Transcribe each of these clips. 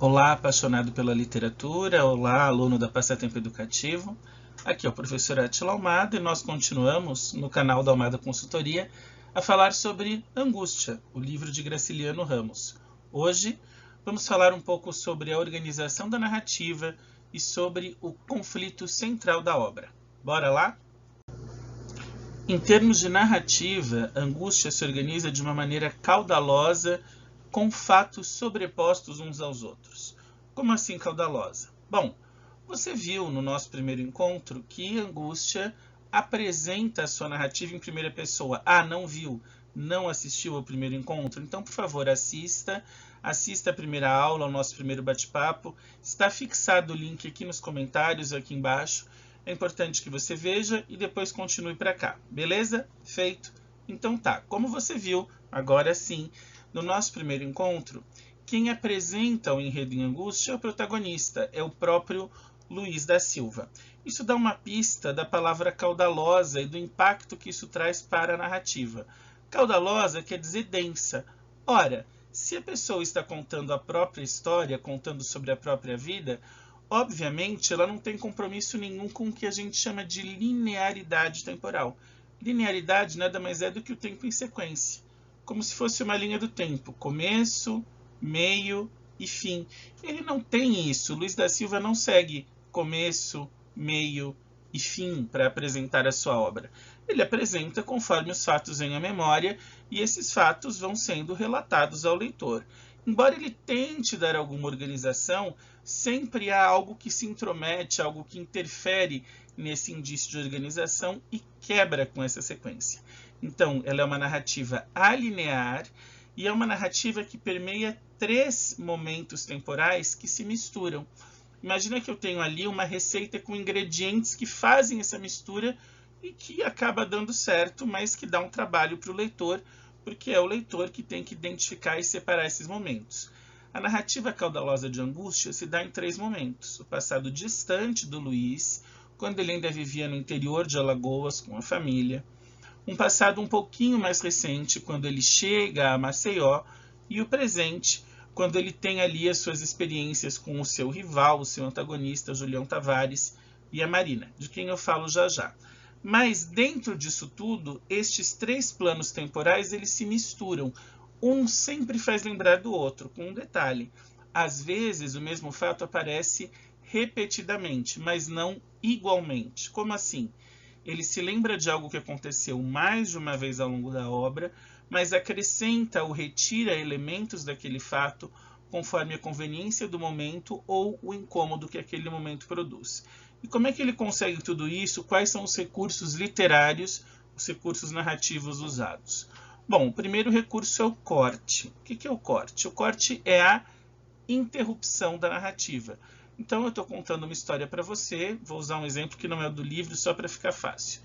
Olá, apaixonado pela literatura, olá, aluno da Passatempo Educativo. Aqui é o professor Átila Almada e nós continuamos no canal da Almada Consultoria a falar sobre Angústia, o livro de Graciliano Ramos. Hoje vamos falar um pouco sobre a organização da narrativa e sobre o conflito central da obra. Bora lá? Em termos de narrativa, Angústia se organiza de uma maneira caudalosa, com fatos sobrepostos uns aos outros. Como assim caudalosa? Bom, você viu no nosso primeiro encontro que Angústia apresenta a sua narrativa em primeira pessoa. Ah, não viu? Não assistiu ao primeiro encontro? Então, por favor, assista a primeira aula, o nosso primeiro bate-papo. Está fixado o link aqui nos comentários, aqui embaixo. É importante que você veja e depois continue para cá. Beleza? Feito? Então tá, como você viu, agora sim, no nosso primeiro encontro, quem apresenta o enredo em Angústia é o protagonista, é o próprio Luiz da Silva. Isso dá uma pista da palavra caudalosa e do impacto que isso traz para a narrativa. Caudalosa quer dizer densa. Ora, se a pessoa está contando a própria história, contando sobre a própria vida, obviamente ela não tem compromisso nenhum com o que a gente chama de linearidade temporal. Linearidade nada mais é do que o tempo em sequência, como se fosse uma linha do tempo, começo, meio e fim. Ele não tem isso. Luiz da Silva não segue começo, meio e fim para apresentar a sua obra. Ele apresenta conforme os fatos vêm à memória e esses fatos vão sendo relatados ao leitor. Embora ele tente dar alguma organização, sempre há algo que se intromete, algo que interfere nesse indício de organização e quebra com essa sequência. Então, ela é uma narrativa alinear e é uma narrativa que permeia 3 momentos temporais que se misturam. Imagina que eu tenho ali uma receita com ingredientes que fazem essa mistura e que acaba dando certo, mas que dá um trabalho para o leitor, porque é o leitor que tem que identificar e separar esses momentos. A narrativa caudalosa de Angústia se dá em 3 momentos. O passado distante do Luiz, quando ele ainda vivia no interior de Alagoas com a família. Um passado um pouquinho mais recente, quando ele chega a Maceió, e o presente, quando ele tem ali as suas experiências com o seu rival, o seu antagonista, Julião Tavares, e a Marina, de quem eu falo já já. Mas dentro disso tudo, estes 3 planos temporais eles se misturam. Um sempre faz lembrar do outro, com um detalhe. Às vezes o mesmo fato aparece repetidamente, mas não igualmente. Como assim? Ele se lembra de algo que aconteceu mais de uma vez ao longo da obra, mas acrescenta ou retira elementos daquele fato conforme a conveniência do momento ou o incômodo que aquele momento produz. E como é que ele consegue tudo isso? Quais são os recursos literários, os recursos narrativos usados? Bom, o primeiro recurso é o corte. O que é o corte? O corte é a interrupção da narrativa. Então eu estou contando uma história para você, vou usar um exemplo que não é do livro, só para ficar fácil.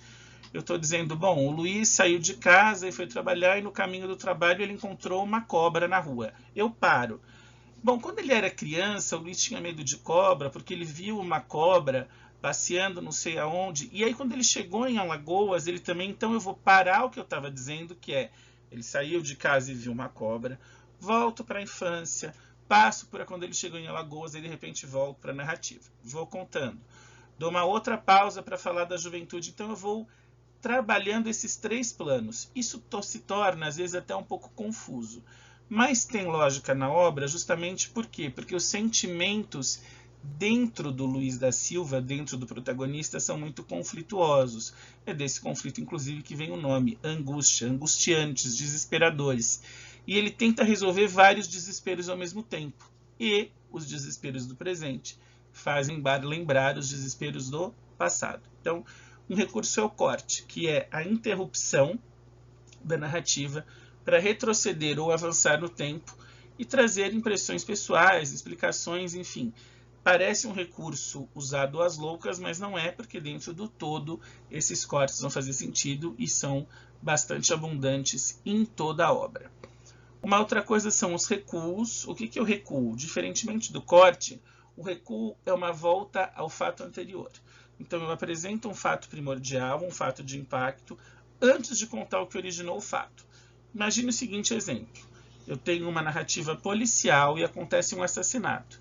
Eu estou dizendo, bom, o Luiz saiu de casa e foi trabalhar e no caminho do trabalho ele encontrou uma cobra na rua. Eu paro. Bom, quando ele era criança, o Luiz tinha medo de cobra, porque ele viu uma cobra passeando não sei aonde, e aí quando ele chegou em Alagoas, ele também, então eu vou parar o que eu estava dizendo, que é, ele saiu de casa e viu uma cobra, volto para a infância, passo por quando ele chegou em Alagoas e de repente volto para a narrativa. Vou contando. Dou uma outra pausa para falar da juventude, então eu vou trabalhando esses 3 planos. Isso se torna, às vezes, até um pouco confuso. Mas tem lógica na obra justamente por quê? Porque os sentimentos dentro do Luiz da Silva, dentro do protagonista, são muito conflituosos. É desse conflito, inclusive, que vem o nome, angústia, angustiantes, desesperadores. E ele tenta resolver vários desesperos ao mesmo tempo. E os desesperos do presente fazem lembrar os desesperos do passado. Então, um recurso é o corte, que é a interrupção da narrativa para retroceder ou avançar no tempo e trazer impressões pessoais, explicações, enfim. Parece um recurso usado às loucas, mas não é, porque dentro do todo esses cortes vão fazer sentido e são bastante abundantes em toda a obra. Uma outra coisa são os recuos. O que é o recuo? Diferentemente do corte, o recuo é uma volta ao fato anterior. Então eu apresento um fato primordial, um fato de impacto, antes de contar o que originou o fato. Imagine o seguinte exemplo. Eu tenho uma narrativa policial e acontece um assassinato.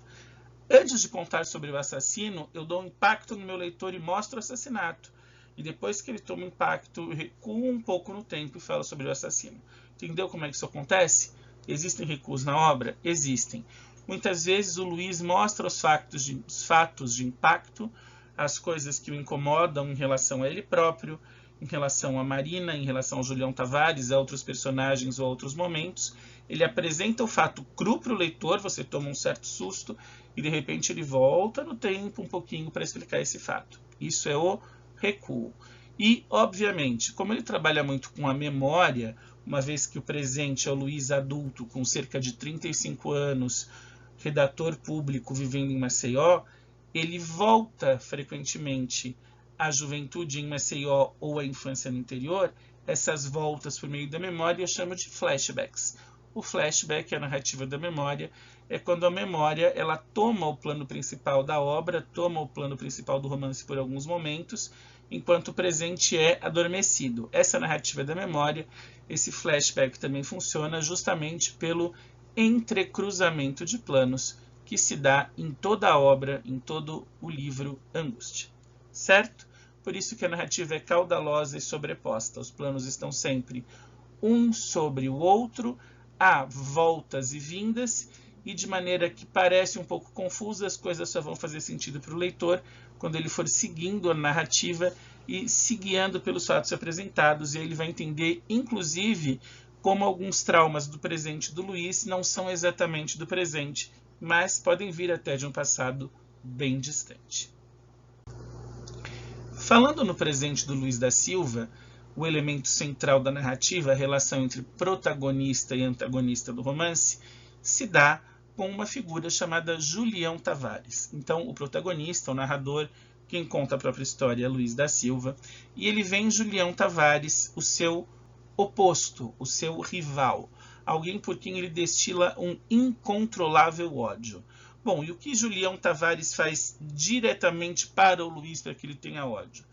Antes de contar sobre o assassino, eu dou um impacto no meu leitor e mostro o assassinato. E depois que ele toma o impacto, eu recuo um pouco no tempo e falo sobre o assassino. Entendeu como é que isso acontece? Existem recuos na obra? Existem. Muitas vezes o Luiz mostra os fatos de impacto, as coisas que o incomodam em relação a ele próprio, em relação a Marina, em relação ao Julião Tavares, a outros personagens ou a outros momentos. Ele apresenta o fato cru para o leitor, você toma um certo susto, e de repente ele volta no tempo um pouquinho para explicar esse fato. Isso é o recuo. E, obviamente, como ele trabalha muito com a memória, uma vez que o presente é o Luiz adulto, com cerca de 35 anos, redator público vivendo em Maceió, ele volta frequentemente à juventude em Maceió ou à infância no interior. Essas voltas por meio da memória eu chamo de flashbacks. O flashback, a narrativa da memória, é quando a memória ela toma o plano principal da obra, toma o plano principal do romance por alguns momentos, enquanto o presente é adormecido. Essa narrativa da memória, esse flashback também funciona justamente pelo entrecruzamento de planos que se dá em toda a obra, em todo o livro Angústia. Certo? Por isso que a narrativa é caudalosa e sobreposta. Os planos estão sempre um sobre o outro, há voltas e vindas, e de maneira que parece um pouco confusa, as coisas só vão fazer sentido para o leitor quando ele for seguindo a narrativa e se guiando pelos fatos apresentados, e ele vai entender, inclusive, como alguns traumas do presente do Luiz não são exatamente do presente, mas podem vir até de um passado bem distante. Falando no presente do Luiz da Silva, o elemento central da narrativa, a relação entre protagonista e antagonista do romance, se dá com uma figura chamada Julião Tavares. Então, o protagonista, o narrador, quem conta a própria história é Luiz da Silva, e ele vê em Julião Tavares o seu oposto, o seu rival, alguém por quem ele destila um incontrolável ódio. Bom, e o que Julião Tavares faz diretamente para o Luiz para que ele tenha ódio?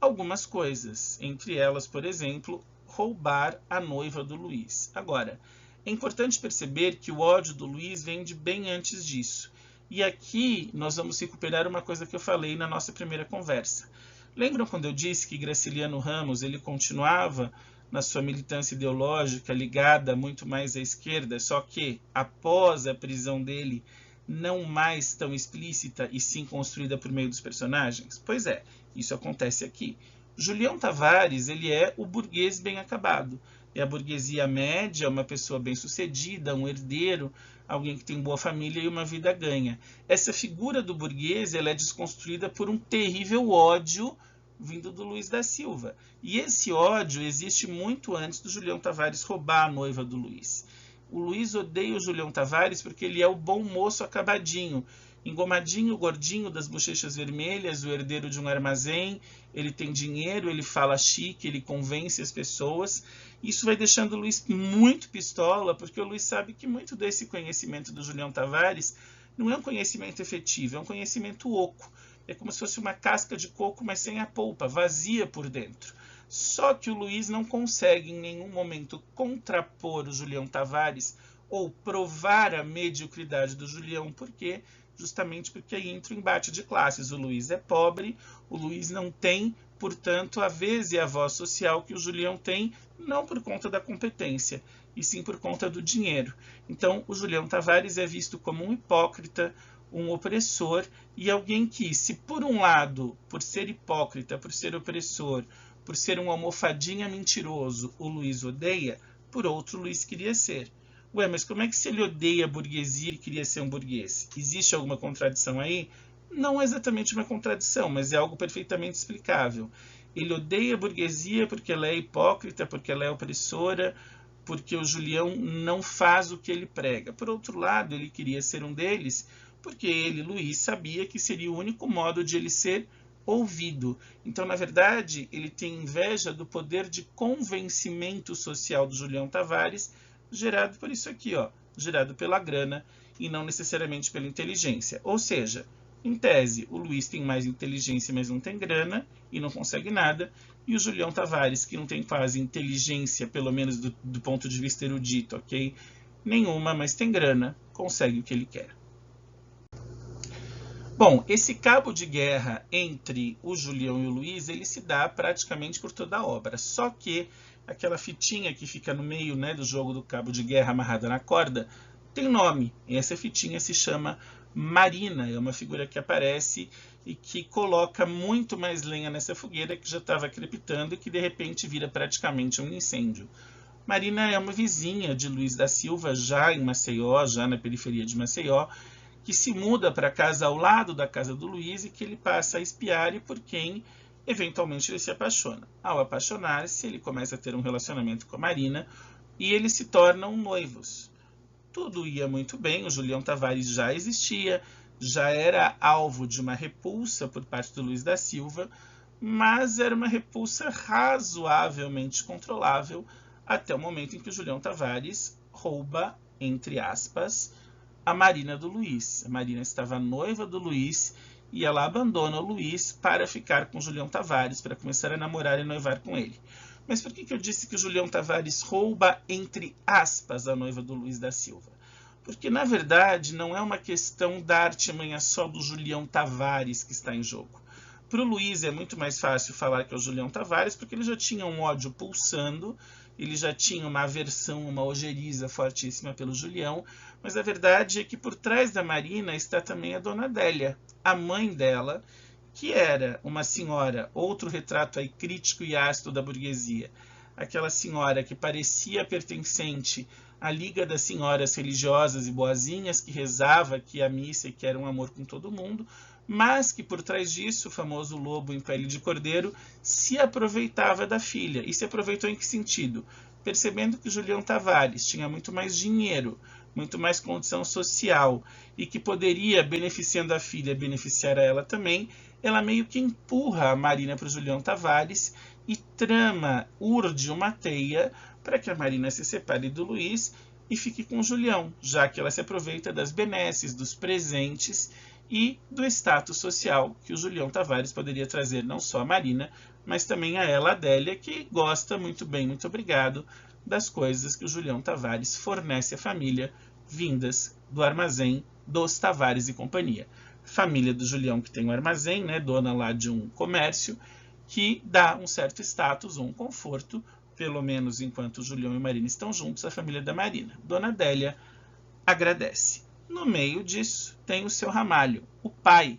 Algumas coisas, entre elas, por exemplo, roubar a noiva do Luiz. Agora, é importante perceber que o ódio do Luiz vem de bem antes disso. E aqui nós vamos recuperar uma coisa que eu falei na nossa primeira conversa. Lembram quando eu disse que Graciliano Ramos ele continuava na sua militância ideológica ligada muito mais à esquerda, só que após a prisão dele não mais tão explícita e sim construída por meio dos personagens? Pois é, isso acontece aqui. Julião Tavares ele é o burguês bem acabado. É a burguesia média, uma pessoa bem-sucedida, um herdeiro, alguém que tem boa família e uma vida ganha. Essa figura do burguês ela é desconstruída por um terrível ódio vindo do Luiz da Silva. E esse ódio existe muito antes do Julião Tavares roubar a noiva do Luiz. O Luiz odeia o Julião Tavares porque ele é o bom moço acabadinho, engomadinho, gordinho, das bochechas vermelhas, o herdeiro de um armazém, ele tem dinheiro, ele fala chique, ele convence as pessoas. Isso vai deixando o Luiz muito pistola, porque o Luiz sabe que muito desse conhecimento do Julião Tavares não é um conhecimento efetivo, é um conhecimento oco. É como se fosse uma casca de coco, mas sem a polpa, vazia por dentro. Só que o Luiz não consegue em nenhum momento contrapor o Julião Tavares ou provar a mediocridade do Julião, porque justamente porque aí entra o embate de classes. O Luiz é pobre, o Luiz não tem, portanto, a vez e a voz social que o Julião tem, não por conta da competência, e sim por conta do dinheiro. Então, o Julião Tavares é visto como um hipócrita, um opressor, e alguém que, se por um lado, por ser hipócrita, por ser opressor, por ser um almofadinha mentiroso, o Luiz odeia, por outro, o Luiz queria ser. Ué, mas como é que se ele odeia a burguesia e queria ser um burguês? Existe alguma contradição aí? Não é exatamente uma contradição, mas é algo perfeitamente explicável. Ele odeia a burguesia porque ela é hipócrita, porque ela é opressora, porque o Julião não faz o que ele prega. Por outro lado, ele queria ser um deles porque ele, Luiz, sabia que seria o único modo de ele ser ouvido. Então, na verdade, ele tem inveja do poder de convencimento social do Julião Tavares, gerado por isso aqui, ó, gerado pela grana e não necessariamente pela inteligência. Ou seja, em tese, o Luiz tem mais inteligência, mas não tem grana e não consegue nada, e o Julião Tavares, que não tem quase inteligência, pelo menos do ponto de vista erudito, ok? Nenhuma, mas tem grana, consegue o que ele quer. Bom, esse cabo de guerra entre o Julião e o Luiz, ele se dá praticamente por toda a obra, só que aquela fitinha que fica no meio, né, do jogo do cabo de guerra amarrada na corda, tem nome, e essa fitinha se chama Marina, é uma figura que aparece e que coloca muito mais lenha nessa fogueira que já estava crepitando e que de repente vira praticamente um incêndio. Marina é uma vizinha de Luiz da Silva, já em Maceió, já na periferia de Maceió, que se muda para a casa ao lado da casa do Luiz e que ele passa a espiar e por quem eventualmente ele se apaixona. Ao apaixonar-se, ele começa a ter um relacionamento com a Marina e eles se tornam noivos. Tudo ia muito bem, o Julião Tavares já existia, já era alvo de uma repulsa por parte do Luiz da Silva, mas era uma repulsa razoavelmente controlável até o momento em que o Julião Tavares rouba, entre aspas, a Marina do Luiz. A Marina estava noiva do Luiz e ela abandona o Luiz para ficar com o Julião Tavares, para começar a namorar e noivar com ele. Mas por que eu disse que o Julião Tavares rouba, entre aspas, a noiva do Luiz da Silva? Porque, na verdade, não é uma questão da artimanha só do Julião Tavares que está em jogo. Para o Luiz é muito mais fácil falar que é o Julião Tavares, porque ele já tinha um ódio pulsando, ele já tinha uma aversão, uma ojeriza fortíssima pelo Julião, mas a verdade é que por trás da Marina está também a Dona Adélia, a mãe dela, que era uma senhora, outro retrato aí crítico e ácido da burguesia, aquela senhora que parecia pertencente à Liga das Senhoras Religiosas e Boazinhas, que rezava, que ia à missa e que era um amor com todo mundo, mas que por trás disso, o famoso lobo em pele de cordeiro, se aproveitava da filha. E se aproveitou em que sentido? Percebendo que Julião Tavares tinha muito mais dinheiro, muito mais condição social, e que poderia, beneficiando a filha, beneficiar a ela também, ela meio que empurra a Marina para o Julião Tavares e trama, urde uma teia para que a Marina se separe do Luiz e fique com o Julião, já que ela se aproveita das benesses, dos presentes e do status social que o Julião Tavares poderia trazer não só a Marina, mas também a ela, Adélia, que gosta muito bem, muito obrigado, das coisas que o Julião Tavares fornece à família, vindas do armazém dos Tavares e companhia. Família do Julião que tem um armazém, né, dona lá de um comércio, que dá um certo status, um conforto, pelo menos enquanto o Julião e a Marina estão juntos, a família da Marina. Dona Adélia agradece. No meio disso, tem o seu Ramalho, o pai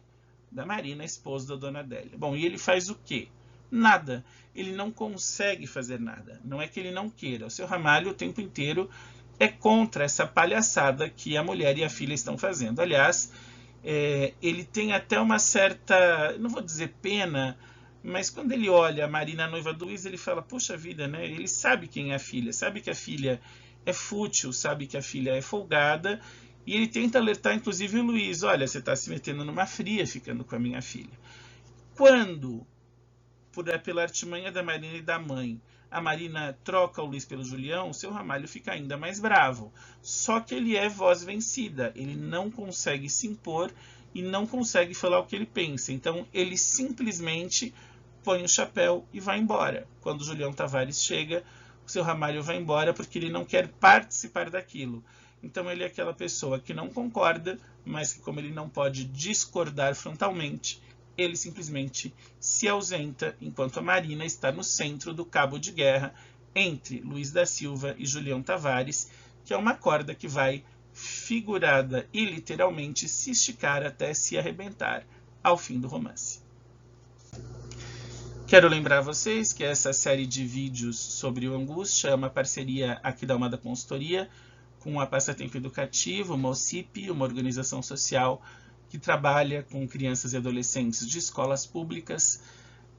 da Marina, esposo da Dona Adélia. Bom, e ele faz o quê? Nada. Ele não consegue fazer nada. Não é que ele não queira. O seu Ramalho, o tempo inteiro, é contra essa palhaçada que a mulher e a filha estão fazendo. Aliás, ele tem até uma certa, não vou dizer pena, mas quando ele olha a Marina, a noiva do Luiz, ele fala, puxa vida, né? Ele sabe quem é a filha, sabe que a filha é fútil, sabe que a filha é folgada, e ele tenta alertar, inclusive, o Luiz, olha, você está se metendo numa fria ficando com a minha filha. Quando, pela artimanha da Marina e da mãe, a Marina troca o Luiz pelo Julião, o seu Ramalho fica ainda mais bravo. Só que ele é voz vencida, ele não consegue se impor e não consegue falar o que ele pensa. Então ele simplesmente põe o chapéu e vai embora. Quando o Julião Tavares chega, o seu Ramalho vai embora porque ele não quer participar daquilo. Então ele é aquela pessoa que não concorda, mas que como ele não pode discordar frontalmente, ele simplesmente se ausenta, enquanto a Marina está no centro do cabo de guerra entre Luiz da Silva e Julião Tavares, que é uma corda que vai, figurada e literalmente, se esticar até se arrebentar ao fim do romance. Quero lembrar a vocês que essa série de vídeos sobre o Angústia é uma parceria aqui da Almada Consultoria com a Passatempo Educativo, uma OCIP, uma organização social que trabalha com crianças e adolescentes de escolas públicas,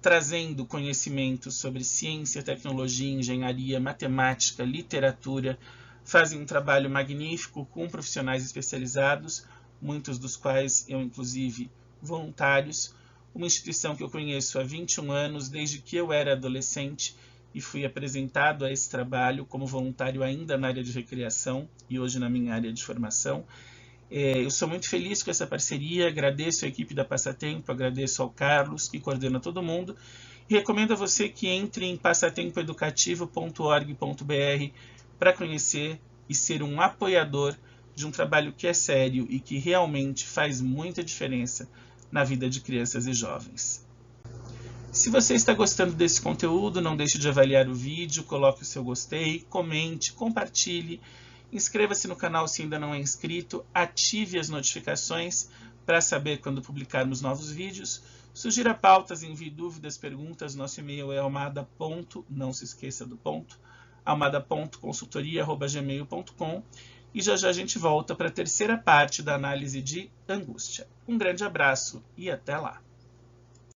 trazendo conhecimentos sobre ciência, tecnologia, engenharia, matemática, literatura. Fazem um trabalho magnífico com profissionais especializados, muitos dos quais eu, inclusive, voluntários. Uma instituição que eu conheço há 21 anos, desde que eu era adolescente, e fui apresentado a esse trabalho como voluntário ainda na área de recreação e hoje na minha área de formação. Eu sou muito feliz com essa parceria, agradeço a equipe da Passatempo, agradeço ao Carlos, que coordena todo mundo, e recomendo a você que entre em passatempoeducativo.org.br para conhecer e ser um apoiador de um trabalho que é sério e que realmente faz muita diferença na vida de crianças e jovens. Se você está gostando desse conteúdo, não deixe de avaliar o vídeo, coloque o seu gostei, comente, compartilhe, inscreva-se no canal se ainda não é inscrito, ative as notificações para saber quando publicarmos novos vídeos, sugira pautas, envie dúvidas, perguntas, nosso e-mail é almada. Não se esqueça do ponto, almada.consultoria@gmail.com, e já já a gente volta para a terceira parte da análise de angústia. Um grande abraço e até lá!